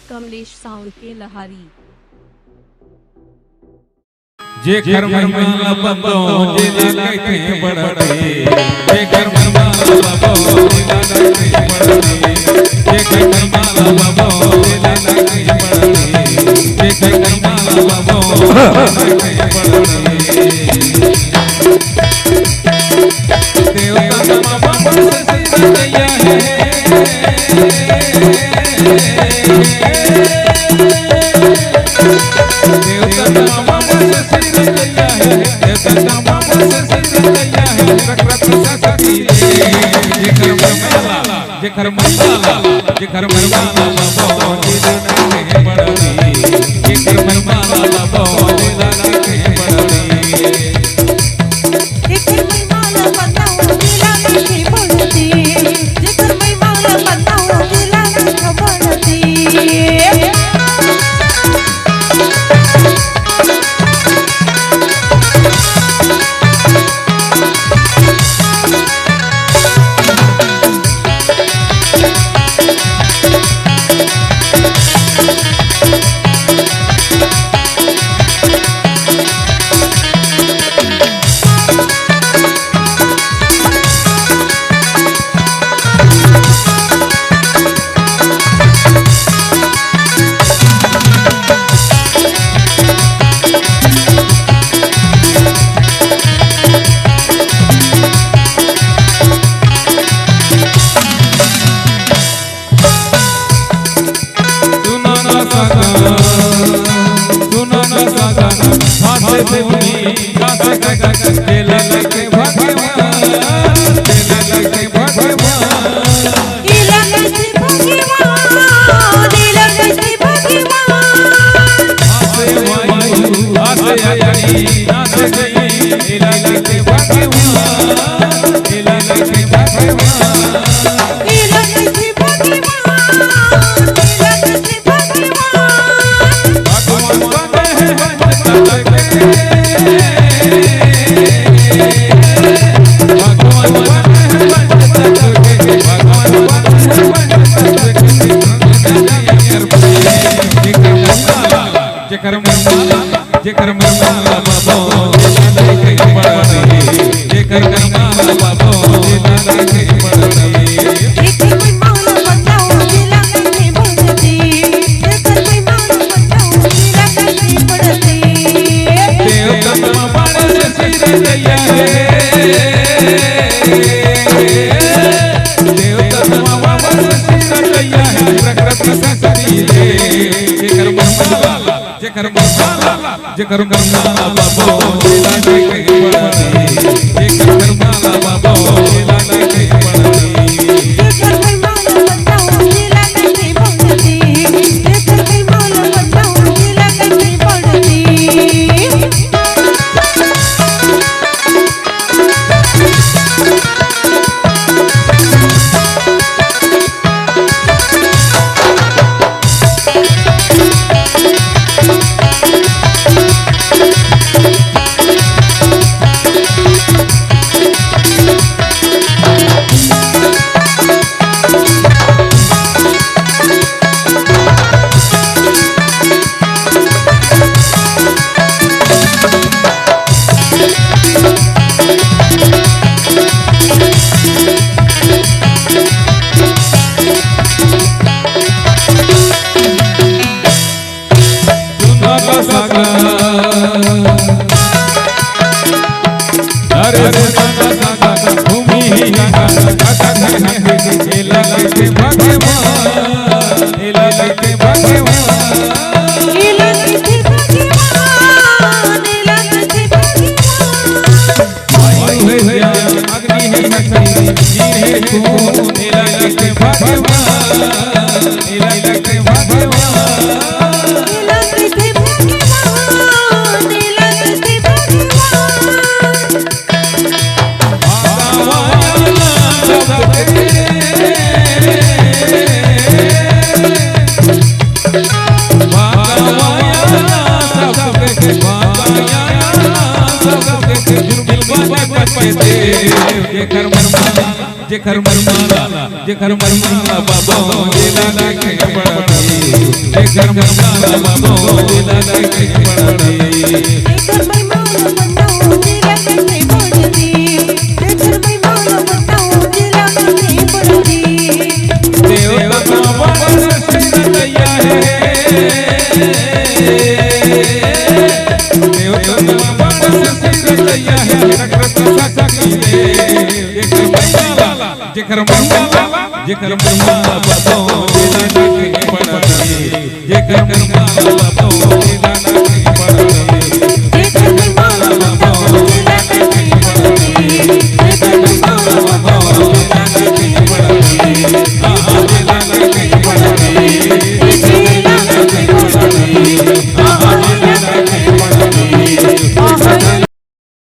Kamlesh sound के लहारी। जे घर महिमा बबो जे लगे बड़े, जे घर महिमा बबो जे लगे बड़े, जे घर महिमा बबो जे लगे बड़े, जे घर महिमा बबो जे लगे बड़े। देवता बाबा से सजैया है, देवता बाबा से सजैया है, देवता बाबा से सजैया है। रख रख सखी जिकर मरमाला, जिकर मरमाला, जिकर मरमाला बाबा जी लगे बड़े, जिकर मरमाला बाबा जी लगे बड़े। जेकर मरमाला बाबो जे लगे बड़े, जेकर मरमाला बाबो जे लगे बड़े। जेकर मरमाला बताओ जे लगे बड़े, जेकर मरमाला बताओ जे लगे बड़े। देवता बाबा से सजैया है, देवता बाबा से सजैया है। रख रख सखी जेकर मरमाला, जेकर मरमाला, जेकर मरमाला बाबो जे लगे बड़े, जेकर मरमाला बाबो जे लगे बड़े। जेकर मरमाला बताओ जे लगे बड़े, जेकर मरमाला बताओ जे लगे बड़े। जेकर मरमाला बाबा जे लगे बड़े, जेकर महिमा बाबो जिला के पड़दी जेकर महिमा बताऊं जिला के पड़दी जेकर महिमा बताऊं जिला के पड़दी देवता बाबा सिर दैया है देवता बाबा सिर दैया है रखरत सकी ले जेकर महिमा बाबो जिला के पड़दी जेकर महिमा